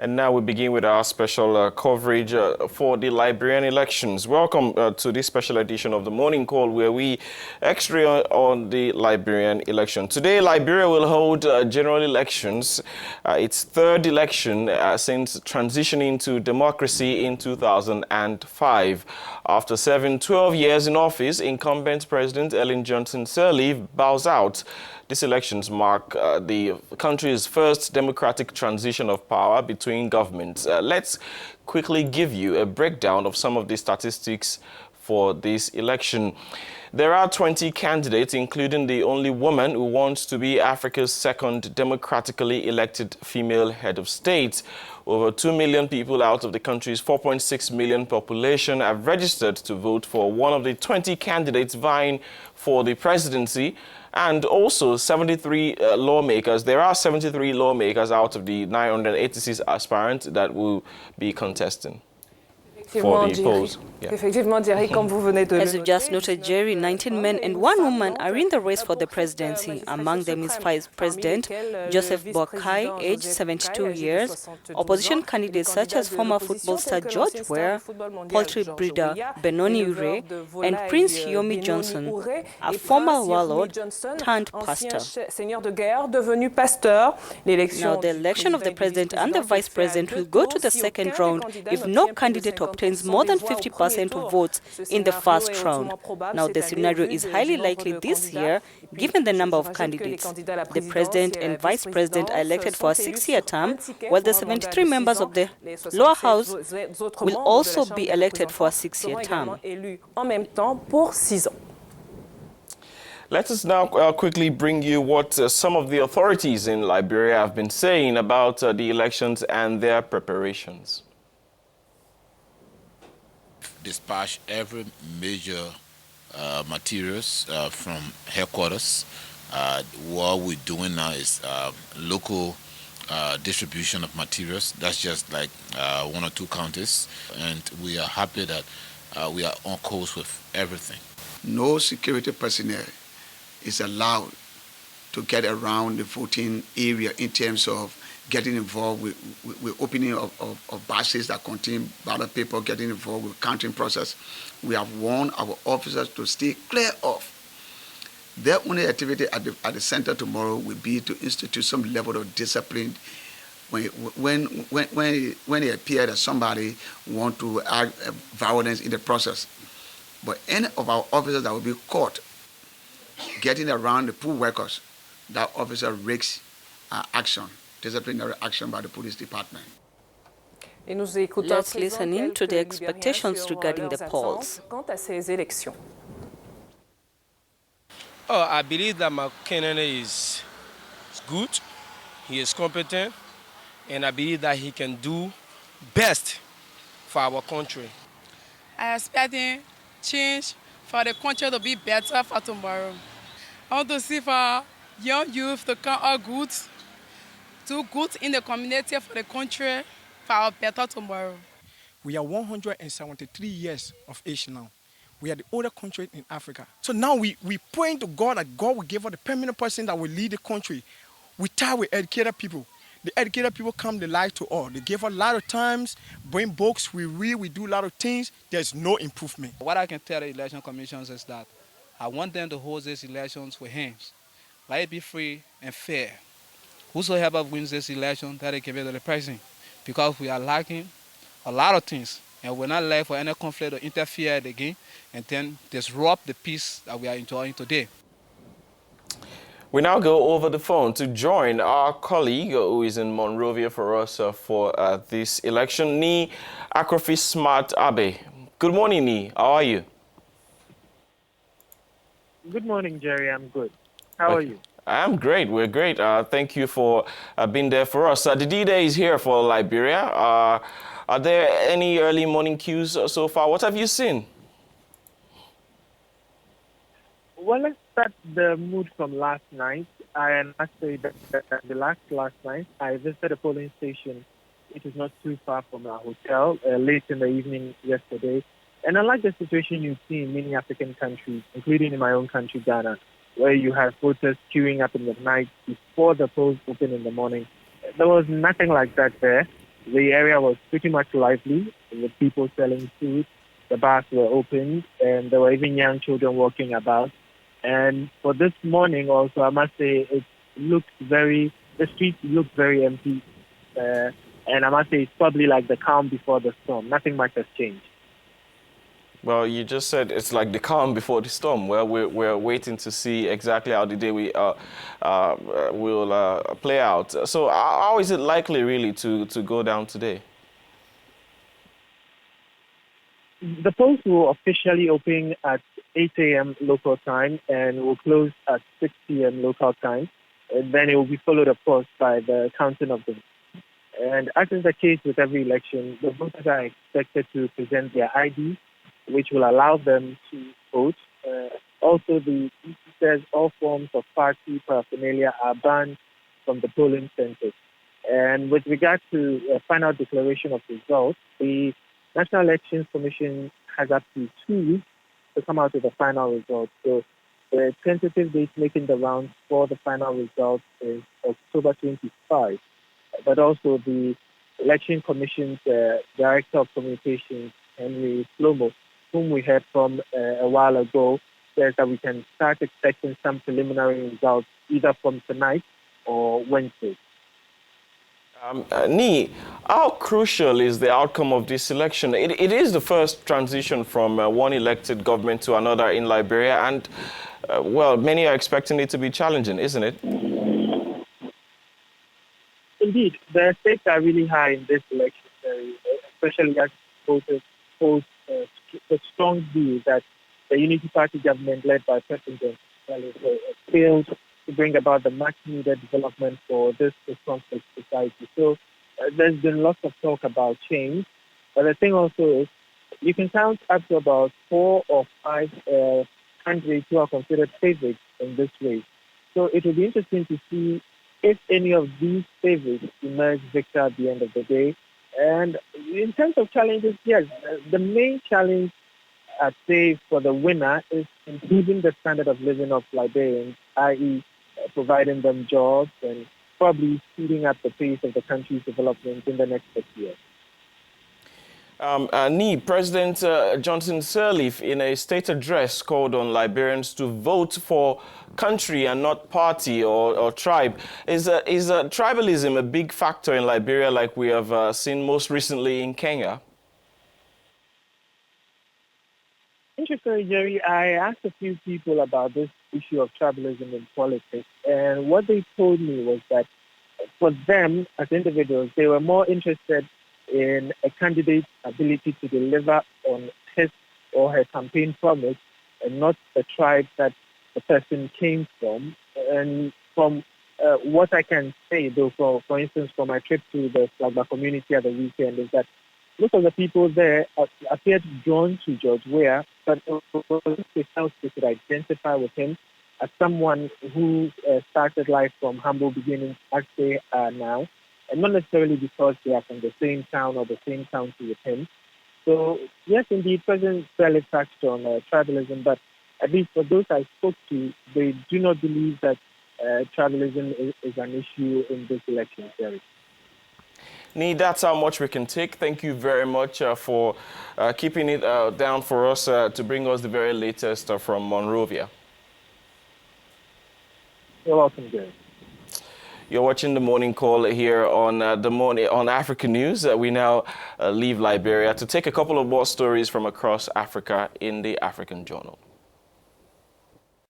And now we begin with our special coverage for the Liberian elections. Welcome to this special edition of the Morning Call, where we x-ray on the Liberian election. Today, Liberia will hold general elections, its third election since transitioning to democracy in 2005. After serving 12 years in office, incumbent President Ellen Johnson Sirleaf bows out. These elections mark the country's first democratic transition of power between governments. Let's quickly give you a breakdown of some of the statistics for this election. There are 20 candidates, including the only woman who wants to be Africa's second democratically elected female head of state. Over 2 million people out of the country's 4.6 million population have registered to vote for one of the 20 candidates vying for the presidency. And also 73 lawmakers. There are 73 lawmakers out of the 986 aspirants that will be contesting for the polls. Yeah. As you just noted, Jerry, 19 men and 1 woman are in the race for the presidency. Among them is Vice President Joseph Boakai, aged 72 years, opposition candidates such as former football star George Weah, poultry breeder Benoni Ure, and Prince Yomi Johnson, a former warlord turned pastor. Now, the election of the president and the vice president will go to the second round if no candidate obtains more than 50% of votes in the first round. Now, the scenario is highly likely this year, given the number of candidates. The president and vice president are elected for a 6-year term, while the 73 members of the lower house will also be elected for a 6-year term. Let us now quickly bring you what some of the authorities in Liberia have been saying about the elections and their preparations. Dispatch every major materials from headquarters. What we're doing now is local distribution of materials. That's just like 1 or 2 counties, and we are happy that we are on course with everything. No security personnel is allowed to get around the voting area in terms of getting involved with opening of boxes that contain ballot paper, getting involved with counting process. We have warned our officers to stay clear of. Their only activity at the center tomorrow will be to institute some level of discipline when it appears that somebody wants to act violence in the process. But any of our officers that will be caught getting around the poll workers, that officer risks action. Disciplinary action by the police department. Let's listen in to the expectations regarding the polls. I believe that my candidate is good, he is competent, and I believe that he can do best for our country. I expect change for the country to be better for tomorrow. I want to see for young youth to come out good, do good in the community for the country, for our better tomorrow. We are 173 years of age now. We are the older country in Africa. So now we praying to God that God will give us the permanent person that will lead the country. We tie with educated people. The educated people come, they lie to all. They give us a lot of times, bring books, we read, we do a lot of things. There's no improvement. What I can tell the election commissions is that I want them to hold these elections with hands. Let it be free and fair. Whosoever wins this election, that they give it to the president. Because we are lacking a lot of things. And we're not left for any conflict or interfere at the game and then disrupt the peace that we are enjoying today. We now go over the phone to join our colleague who is in Monrovia for us for this election, Ni Akrofi Smart Abe. Good morning, Ni. How are you? Good morning, Jerry. I'm good. How are you? I'm great. We're great. Thank you for being there for us. The D-Day is here for Liberia. Are there any early morning queues so far? What have you seen? Well, let's start the mood from last night. I must say that the last night, I visited a polling station. It is not too far from our hotel, late in the evening yesterday. And unlike the situation you see in many African countries, including in my own country, Ghana, where you have voters queuing up in the night before the polls open in the morning, there was nothing like that there. the area was pretty much lively with people selling food. The bars were open, and there were even young children walking about. And for this morning also, I must say, the streets looked very empty. And I must say, it's probably like the calm before the storm. Nothing much has changed. Well, you just said it's like the calm before the storm. Well, we're waiting to see exactly how the day will play out. So how is it likely really to go down today? The polls will officially open at 8 a.m. local time and will close at 6 p.m. local time. And then it will be followed, of course, by the counting of the votes. And as is the case with every election, the voters are expected to present their ID, which will allow them to vote. Also, the EC says all forms of party paraphernalia are banned from the polling centers. And with regard to final declaration of results, the National Elections Commission has up to 2 weeks to come out with the final results. So the tentative date making the rounds for the final results is October 25. But also the Election Commission's Director of Communications, Henry Slomo, whom we heard from a while ago, says that we can start expecting some preliminary results either from tonight or Wednesday. Nee, how crucial is the outcome of this election? It is the first transition from one elected government to another in Liberia, and, well, many are expecting it to be challenging, isn't it? Indeed, the stakes are really high in this election, especially as voters hold the strong view that the Unity Party government led by President Sirleaf failed to bring about the much-needed development for this responsible society. So there's been lots of talk about change, but the thing also is you can count up to about 4 or 5 candidates who are considered favorites in this race. So it will be interesting to see if any of these favorites emerge victor at the end of the day. And in terms of challenges, yes, the main challenge, I'd say, for the winner is improving the standard of living of Liberians, i.e., providing them jobs and probably speeding up the pace of the country's development in the next 6 years. Nee, President Johnson Sirleaf, in a state address, called on Liberians to vote for country and not party or tribe. Is tribalism a big factor in Liberia, like we have seen most recently in Kenya? Interestingly, Jerry, I asked a few people about this issue of tribalism in politics, and what they told me was that for them, as individuals, they were more interested in a candidate's ability to deliver on his or her campaign promise and not the tribe that the person came from. And from what I can say, though, for instance, from my trip to the Flagba community at the weekend, is that most of the people there appeared drawn to George Weah, but they felt they could identify with him as someone who started life from humble beginnings as they are now, and not necessarily because they are from the same town or the same county with him. So, yes, indeed, President Sirleaf touched on tribalism, but at least for those I spoke to, they do not believe that tribalism is an issue in this election, Jerry. Nee, that's how much we can take. Thank you very much for keeping it down for us to bring us the very latest from Monrovia. You're welcome, Jerry. You're watching the morning call here on Africanews. We now leave Liberia to take a couple of more stories from across Africa in the African Journal.